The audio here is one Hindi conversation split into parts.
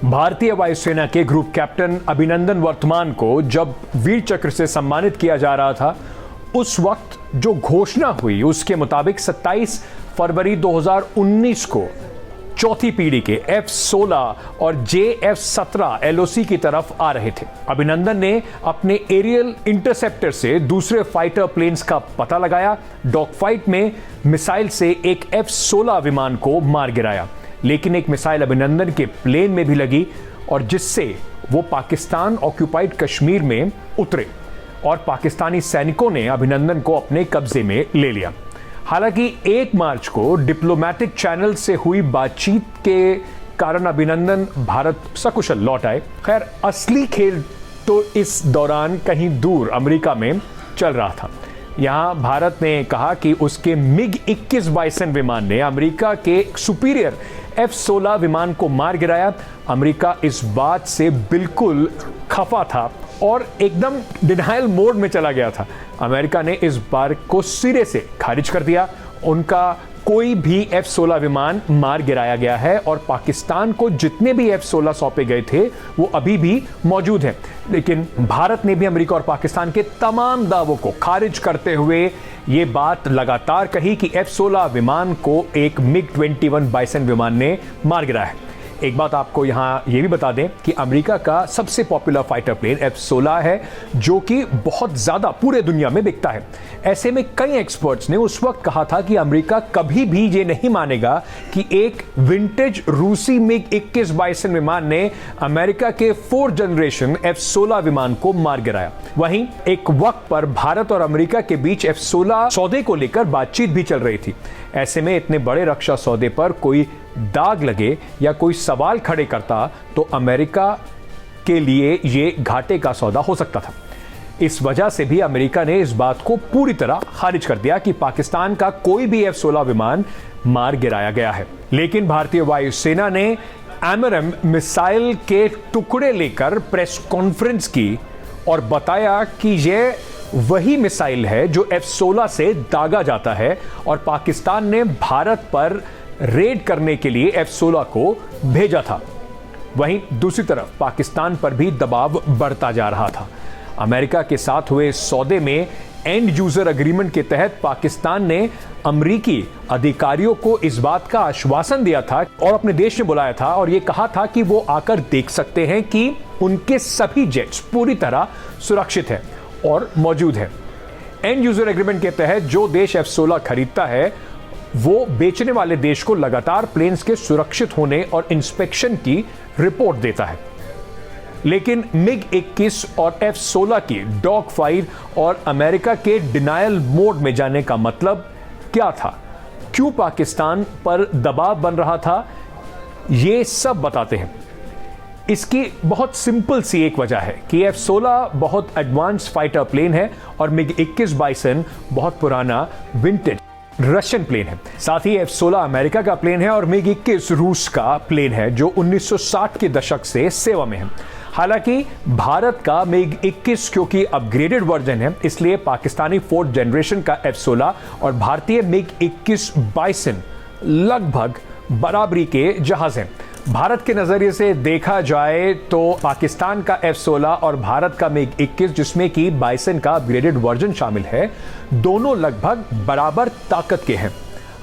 भारतीय वायुसेना के ग्रुप कैप्टन अभिनंदन वर्तमान को जब वीर चक्र से सम्मानित किया जा रहा था, उस वक्त जो घोषणा हुई उसके मुताबिक 27 फरवरी 2019 को चौथी पीढ़ी के F-16 और JF-17 LOC की तरफ आ रहे थे। अभिनंदन ने अपने एरियल इंटरसेप्टर से दूसरे फाइटर प्लेन्स का पता लगाया, डॉग फाइट में मिसाइल से एक F-16 विमान को मार गिराया, लेकिन एक मिसाइल अभिनंदन के प्लेन में भी लगी और जिससे वो पाकिस्तान ऑक्यूपाइड कश्मीर में उतरे और पाकिस्तानी सैनिकों ने अभिनंदन को अपने कब्जे में ले लिया। हालांकि 1 मार्च को डिप्लोमेटिक चैनल से हुई बातचीत के कारण अभिनंदन भारत सकुशल लौट आए। खैर, असली खेल तो इस दौरान कहीं दूर अमेरिका में चल रहा था। यहां भारत ने कहा कि उसके MiG-21 बाइसन विमान ने अमेरिका के सुपीरियर F-16 विमान को मार गिराया। अमेरिका इस बात से बिल्कुल खफा था और एकदम डिनायल मोड में चला गया था। अमेरिका ने इस बार को सिरे से खारिज कर दिया। उनका कोई भी F-16 विमान मार गिराया गया है और पाकिस्तान को जितने भी F-16 सौंपे गए थे वो अभी भी मौजूद हैं। लेकिन भारत ने भी अमेरिका और पाकिस्तान के तमाम दावों को खारिज करते हुए ये बात लगातार कही कि F-16 विमान को एक MiG-21 बाइसन विमान ने मार गिराया है। एक बात आपको यहां यह भी बता दें कि अमेरिका का सबसे पॉपुलर फाइटर प्लेन F-16 है, जो कि बहुत ज्यादा पूरे दुनिया में बिकता है। ऐसे में कई एक्सपर्ट्स ने उस वक्त कहा था कि अमेरिका कभी भी ये नहीं मानेगा कि एक विंटेज रूसी MiG-21 बाइसन विमान ने अमेरिका के 4th जनरेशन F-16 विमान को मार गिराया। वहीं एक वक्त पर भारत और अमेरिका के बीच F-16 सौदे को लेकर बातचीत भी चल रही थी। ऐसे में इतने बड़े रक्षा सौदे पर कोई दाग लगे या कोई सवाल खड़े करता तो अमेरिका के लिए ये घाटे का सौदा हो सकता था। इस वजह से भी अमेरिका ने इस बात को पूरी तरह खारिज कर दिया कि पाकिस्तान का कोई भी F-16 विमान मार गिराया गया है। लेकिन भारतीय वायुसेना ने AMRAAM मिसाइल के टुकड़े लेकर प्रेस कॉन्फ्रेंस की और बताया कि यह वही मिसाइल है जो F-16 से दागा जाता है और पाकिस्तान ने भारत पर रेड करने के लिए F-16 को भेजा था। वहीं दूसरी तरफ पाकिस्तान पर भी दबाव बढ़ता जा रहा था। अमेरिका के साथ हुए सौदे में एंड यूजर एग्रीमेंट के तहत पाकिस्तान ने अमेरिकी अधिकारियों को इस बात का आश्वासन दिया था और अपने देश में बुलाया था और यह कहा था कि वो आकर देख सकते हैं कि उनके सभी जेट्स पूरी तरह सुरक्षित हैं और मौजूद है। एंड यूजर एग्रीमेंट के तहत जो देश F-16 खरीदता है वो बेचने वाले देश को लगातार प्लेन्स के सुरक्षित होने और इंस्पेक्शन की रिपोर्ट देता है। लेकिन MiG-21 और F-16 की डॉग फाइट और अमेरिका के डिनायल मोड में जाने का मतलब क्या था, क्यों पाकिस्तान पर दबाव बन रहा था, ये सब बताते हैं। इसकी बहुत सिंपल सी एक वजह है कि F-16 बहुत एडवांस फाइटर प्लेन है और MiG-21 बाइसन बहुत पुराना विंटेज रशियन प्लेन है। साथ ही F-16 अमेरिका का प्लेन है और MiG-21 रूस का प्लेन है जो 1960 के दशक से सेवा में है। हालांकि भारत का MiG-21 क्योंकि अपग्रेडेड वर्जन है, इसलिए पाकिस्तानी 4th जनरेशन का F-16 और भारतीय MiG-21 बाइसन लगभग बराबरी के जहाज हैं। भारत के नजरिए से देखा जाए तो पाकिस्तान का F-16 और भारत का MiG-21 जिसमें कि बाइसन का अपग्रेडेड वर्जन शामिल है, दोनों लगभग बराबर ताकत के हैं।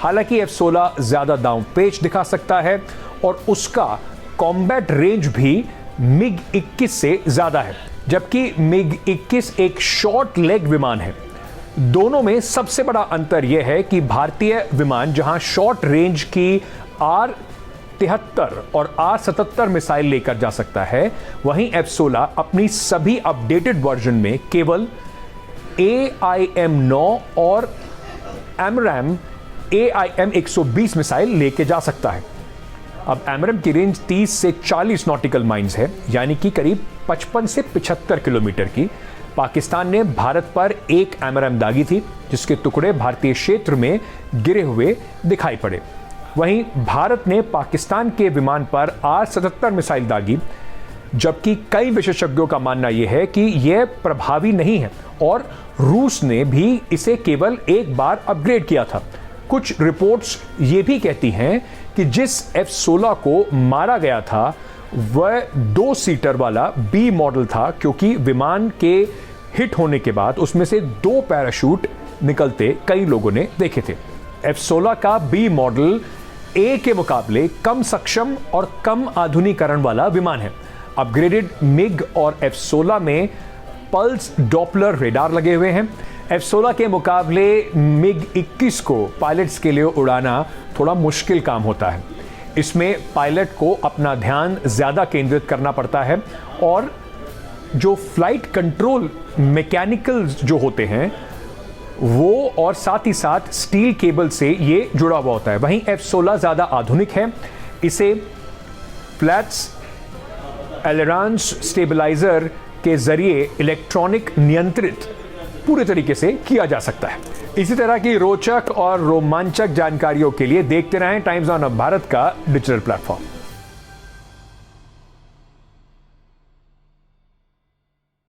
हालांकि F-16 ज्यादा दांव पेच दिखा सकता है और उसका कॉम्बैट रेंज भी MiG-21 से ज्यादा है, जबकि MiG-21 एक शॉर्ट लेग विमान है। दोनों में सबसे बड़ा अंतर यह है कि भारतीय विमान जहां शॉर्ट रेंज की R-73 और R-77 मिसाइल लेकर जा सकता है, वहीं F-16 अपनी सभी अपडेटेड वर्जन में केवल AIM-9 और AMRAAM AIM-120 मिसाइल लेके जा सकता है। अब AMRAAM की रेंज 30 से 40 नॉटिकल माइल्स है, यानी कि करीब 55 से 75 किलोमीटर की। पाकिस्तान ने भारत पर एक AMRAAM दागी थी जिसके टुकड़े भारतीय क्षेत्र में गिरे हुए दिखाई पड़े। वहीं भारत ने पाकिस्तान के विमान पर R-77 मिसाइल दागी, जबकि कई विशेषज्ञों का मानना यह है कि यह प्रभावी नहीं है और रूस ने भी इसे केवल एक बार अपग्रेड किया था। कुछ रिपोर्ट्स ये भी कहती हैं कि जिस F-16 को मारा गया था वह 2 सीटर वाला बी मॉडल था, क्योंकि विमान के हिट होने के बाद उसमें से 2 पैराशूट निकलते कई लोगों ने देखे थे। F-16 का बी मॉडल ए के मुकाबले कम सक्षम और कम आधुनिकीकरण वाला विमान है। अपग्रेडेड मिग और F-16 में पल्स डॉपलर रेडार लगे हुए हैं। F-16 के मुकाबले मिग 21 को पायलट्स के लिए उड़ाना थोड़ा मुश्किल काम होता है। इसमें पायलट को अपना ध्यान ज़्यादा केंद्रित करना पड़ता है और जो फ्लाइट कंट्रोल मैकेनिकल्स जो होते हैं वो और साथ ही साथ स्टील केबल से ये जुड़ा हुआ होता है। वहीं F-16 ज़्यादा आधुनिक है। इसे फ्लैट्स एलेरांस स्टेबलाइजर के जरिए इलेक्ट्रॉनिक नियंत्रित पूरे तरीके से किया जा सकता है। इसी तरह की रोचक और रोमांचक जानकारियों के लिए देखते रहें टाइम्स ऑन भारत का डिजिटल प्लेटफॉर्म।